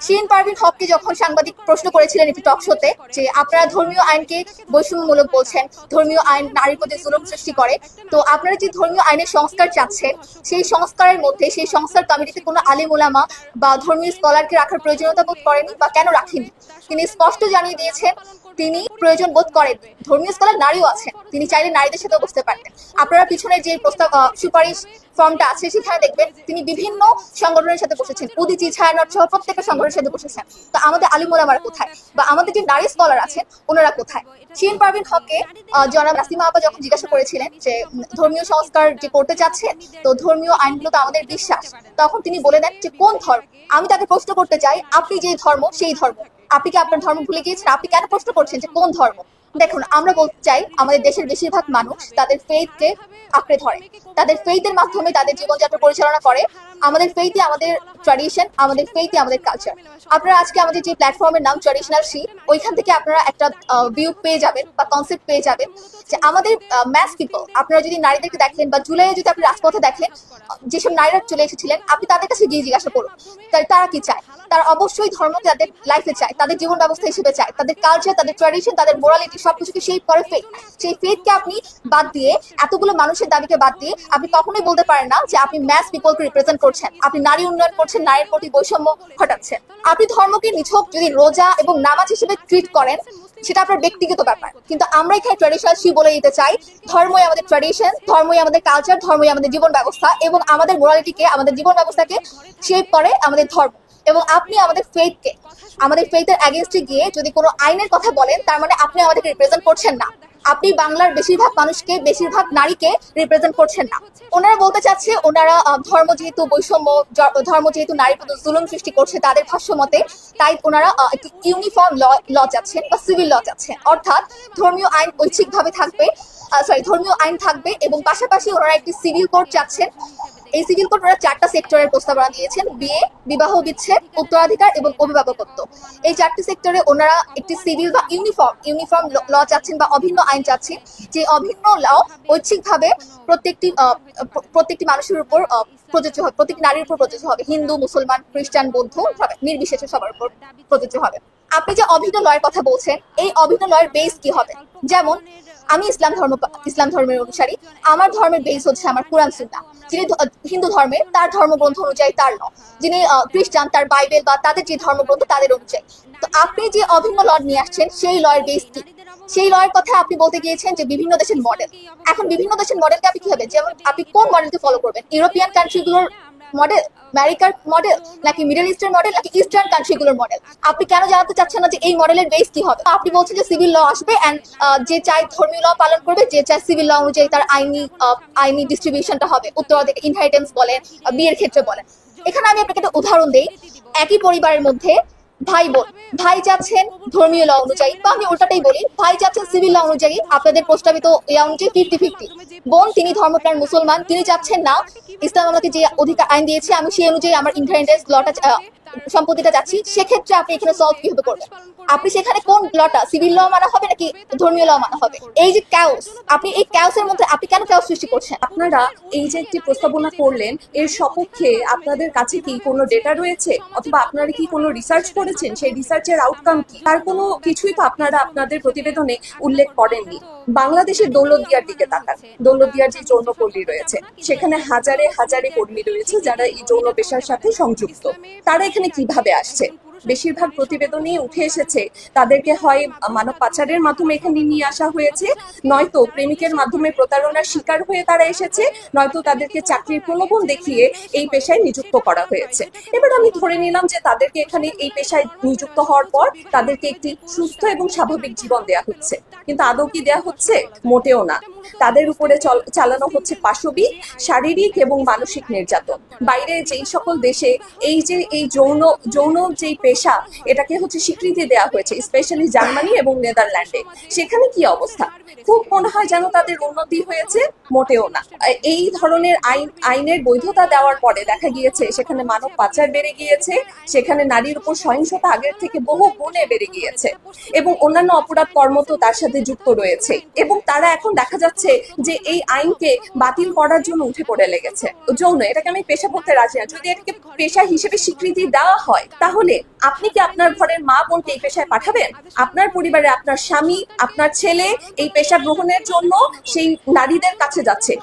শিরিন পারভীন হককে যখন সাংবাদিক প্রশ্ন করেছিলেন একটি টক শোতে যে আপনারা ধর্মীয় আইনকে বৈষম্যমূলক বলছেন, ধর্মীয় আইন নারীর প্রতি জুলুম সৃষ্টি করে, তো আপনারা যে ধর্মীয় আইনের সংস্কার চাচ্ছেন সেই সংস্কারের মধ্যে সেই সংস্কার কমিটিতে কোনো আলিম ওলামা বা ধর্মীয় স্কলারকে রাখার প্রয়োজনীয়তা বোধ করেনি বা কেন রাখেনি। তিনি স্পষ্ট জানিয়ে দিয়েছেন তিনি প্রয়োজন বোধ করেন। ধর্মীয় স্কলার নারীও আছেন, তিনি চাইলে নারীদের সাথেও বসতে পারতেন। আপনারা পিছনে যে প্রস্তাব সুপারিশ ফর্মটা আছে সেখানে দেখবেন তিনি বিভিন্ন সংগঠনের সাথে বসেছেন, উদীচী ছায়ানট সহ প্রত্যেকটা সংগঠনের সাথে বসেছেন। তো আমাদের আলিম ওলামারা কোথায় বা আমাদের যে নারী স্কলার আছেন ওনারা কোথায়? শিরিন পারভীন হককে জনাব নাসিমা আপা যখন জিজ্ঞাসা করেছিলেন যে ধর্মীয় সংস্কার যে করতে চাচ্ছেন, তো ধর্মীয় আইনগুলো তো আমাদের বিশ্বাস, তখন তিনি বলে দেন যে কোন ধর্ম। আমি তাকে প্রশ্ন করতে চাই আপনি যে ধর্ম সেই ধর্ম, আপনি কি আপনার ধর্ম ভুলে গিয়েছেন? আপনি কেন প্রশ্ন করছেন যে কোন ধর্ম? দেখুন, আমরা বলতে চাই আমাদের দেশের বেশিরভাগ মানুষ তাদের ফেইথকে আঁকড়ে ধরে, তাদের ফেইথের মাধ্যমে তাদের জীবনযাত্রা পরিচালনা করে। আমাদের ফেইথই আমাদের ট্র্যাডিশন, আমাদের ফেইথই আমাদের কালচার। আপনারা আজকে আমাদের যে প্ল্যাটফর্মের নাম ট্র্যাডিশনাল শি, ওইখান থেকে আপনারা একটা ভিউ পেয়ে যাবেন বা কনসেপ্ট পেয়ে যাবেন যে আমাদের ম্যাস পিপল, আপনারা যদি নারীদেরকে দেখেন বা জুলাইয়ে যদি আপনি রাজপথে দেখেন যেসব নারীরা চলে এসেছিলেন, আপনি তাদের কাছে গিয়ে জিজ্ঞাসা করুন তারা কি চায়। তারা অবশ্যই ধর্মকে তাদের লাইফে চায়, তাদের জীবন ব্যবস্থা হিসেবে চায়, তাদের কালচার, তাদের ট্র্যাডিশন, তাদের মোরালিটি সবকিছুকে শেপ করে ফেথ। সেই ফেথকে আপনি বাদ দিয়ে, এতগুলো মানুষের দাবিকে বাদ দিয়ে আপনি কখনোই বলতে পারেন না যে আপনি ম্যাস পিপলকে রিপ্রেজেন্ট করছেন, আপনি নারী উন্নয়ন করছেন, নারীর প্রতি বৈষম্য ঘটাচ্ছেন। আপনি ধর্মকে নিছক যদি রোজা এবং নামাজ হিসেবে ট্রিট করেন সেটা আপনার ব্যক্তিগত ব্যাপার, কিন্তু আমরা এখানে ট্র্যাডিশনাল শি বলে দিতে চাই ধর্মই আমাদের ট্র্যাডিশন, ধর্মই আমাদের কালচার, ধর্মই আমাদের জীবন ব্যবস্থা এবং আমাদের মোরালিটিকে, আমাদের জীবন ব্যবস্থাকে শেপ করে আমাদের ধর্ম। এবং আপনি আমাদের ফেথকে, আমাদের ফেথের এগেইনস্টে গিয়ে যদি কোনো আইনের কথা বলেন, তার মানে আপনি আমাদেরকে রিপ্রেজেন্ট করছেন না, আপনি বাংলার বেশিরভাগ মানুষকে, বেশিরভাগ নারীকে রিপ্রেজেন্ট করছেন না। ওনারা বলতে চাচ্ছে ওনারা ধর্ম যেহেতু বৈষম্য, ধর্ম যেহেতু নারীর প্রতি জুলুম সৃষ্টি করছে তাদের ভাষ্য মতে, তাই ওনারা একটি ইউনিফর্ম ল চাচ্ছেন বা সিভিল ল চাচ্ছেন, অর্থাৎ ধর্মীয় আইন ঐচ্ছিকভাবে থাকবে, ধর্মীয় আইন থাকবে এবং পাশাপাশি ওনারা একটি সিভিল কোড চাচ্ছেন। এই সিভিল কোড ওরা 4টা সেক্টরের প্রস্তাবনা দিয়েছেন, বিয়ে, বিবাহ বিচ্ছেদ, উত্তরাধিকার এবং অভিভাবকত্ব। এই 4টি সেক্টরে ওনারা একটি সিভিল বা ইউনিফর্ম ল চাচ্ছেন বা অভিন্ন আইন চাচ্ছেন, যে অভিন্ন ল ঐচ্ছিকভাবে প্রত্যেকটি মানুষের উপর প্রযোজ্য হবে, প্রত্যেকটি নারীর উপর প্রযোজ্য হবে, হিন্দু, মুসলমান, খ্রিস্টান, বৌদ্ধ নির্বিশেষে সবার উপর প্রযোজ্য হবে। আপনি যে অভিন্ন লয়ের কথা বলছেন, এই অভিন্ন লয়ের বেস কি হবে? যেমন আমি ইসলাম ধর্মের অনুসারী, আমার ধর্মের বেস হচ্ছে আমার কুরআন সুন্নাহ। যিনি হিন্দু ধর্মের, তার ধর্মগ্রন্থ অনুযায়ী তার ল। যিনি খ্রিস্টান, তার বাইবেল বা তাদের যে ধর্মগ্রন্থ তাদের অনুযায়ী। তো আপনি যে অভিন্ন ল নিয়ে আসছেন সেই লয়ের বেস কি? সেই লয়ের কথা আপনি বলতে গিয়েছেন যে বিভিন্ন দেশের মডেল। এখন বিভিন্ন দেশের মডেলকে আপনি কি হবে, যেমন আপনি কোন মডেলকে ফলো করবেন? ইউরোপিয়ান কান্ট্রিগুলোর মডেল, আমেরিকার মডেল, নাকি মিডল ইস্টের মডেল, নাকি ইস্টার্ন কান্ট্রিগুলোর মডেল? আপনি কেন জানাতে চাচ্ছেন না যে এই মডেলের বেস কি হবে? আপনি বলছেন যে সিভিল ল আসবে এন্ড যে চাই ধর্মীয় ল পালন করবে, যে চাই সিভিল ল অনুযায়ী তার আইনি ডিস্ট্রিবিউশনটা হবে, উত্তরাধিকার, ইনহেরিটেন্স বলেন, বিয়ের ক্ষেত্রে বলেন। এখানে আমি আপনাকে একটা উদাহরণ দেই। একই পরিবারের মধ্যে ভাই বোন, ভাই চাচ্ছেন ধর্মীয় ল অনুযায়ী, বা আমি ওটাই বলি, ভাই চাচ্ছেন সিভিল ল অনুযায়ী, আপনাদের প্রস্তাবিত ইয়া অনুযায়ী 50-50। বোন, তিনি ধর্মপ্রাণ মুসলমান, তিনি চাচ্ছেন না ইসলাম আমাকে যে অধিকার আইন দিয়েছে আমি সেই অনুযায়ী আমার ইনহেরিটেন্স লটা সম্পত্তিটা চাচ্ছি। সেক্ষেত্রে আপনি এখানে সলভ কিভাবে করবেন? আপনি সেখানে কোন লটা, সিভিল ল মানা হবে নাকি ধর্মীয় ল মানা হবে? এই যে ক্যাওস, আপনি এই ক্যাওসের মধ্যে আপনি কেন ক্যাওস সৃষ্টি করছেন? আপনারা এই যে একটি প্রস্তাবনা করলেন, এর সপক্ষে আপনাদের কাছে কি কোনো ডেটা রয়েছে, অথবা আপনারা কি কোনো রিসার্চ করেছেন? সেই রিসার্চের আউটকাম কি, তার কোনো কিছুই তো আপনারা আপনাদের প্রতিবেদনে উল্লেখ করেননি। বাংলাদেশের দৌলতদিয়ার দিকে তাকান। দৌলতদিয়ার যে যৌনপল্লী রয়েছে, সেখানে হাজারে হাজারে কর্মী রয়েছে যারা এই যৌন পেশার সাথে সংযুক্ত। তারা এখানে কিভাবে আসছে? বেশিরভাগ প্রতিবেদনেই উঠে এসেছে তাদেরকে হয় মানব পাচারের মাধ্যমে এখানে নিয়ে আসা হয়েছে, নয়তো প্রেমিকের মাধ্যমে প্রতারণার শিকার হয়ে তারা এসেছে, নয়তো তাদেরকে চাকরির প্রলোভন দেখিয়ে এই পেশায় নিযুক্ত করা হয়েছে। এবার আমি ধরে নিলাম যে তাদেরকে এখানে এই পেশায় নিযুক্ত হওয়ার পর তাদেরকে একটি সুস্থ এবং স্বাভাবিক জীবন দেয়া হচ্ছে, কিন্তু আদৌ কি দেয়া হচ্ছে? মোটেও না। তাদের উপরে চালানো হচ্ছে পাশবিক, শারীরিক এবং মানসিক নির্যাতন। বাইরে যেই সকল দেশে এই যে এই যৌন যেই পেশা, এটাকে হচ্ছে স্বীকৃতি দেওয়া হয়েছে, স্পেশালি জার্মানি এবং নেদারল্যান্ডে, সেখানে কি অবস্থা? খুব মনে হয় যেন তাদের উন্নতি হয়েছে, মোটেও না। এই ধরনের আইনের বৈধতা দেওয়ার পরে দেখা গিয়েছে সেখানে মানব পাচার বেড়ে গিয়েছে, সেখানে নারীর উপর সহিংসতা আগের থেকে বহু গুণে বেড়ে গিয়েছে এবং অন্যান্য অপরাধ কর্ম তো তার সাথে যুক্ত রয়েছে। এবং তারা এখন দেখা যাচ্ছে যে এই আইনকে বাতিল করার জন্য উঠে পড়ে লেগেছে। যৌন, এটাকে আমি পেশা বলতে রাজি না। যদি এটাকে পেশা হিসেবে স্বীকৃতি দেওয়া হয় তাহলে আপনি কি আপনার ঘরের মা বোনকে এই পেশায় পাঠাবেন? আপনার পরিবারে আপনার স্বামী, আপনার ছেলে এই পেশা গ্রহণের জন্য সেই নারীদের কাছে যাচ্ছে।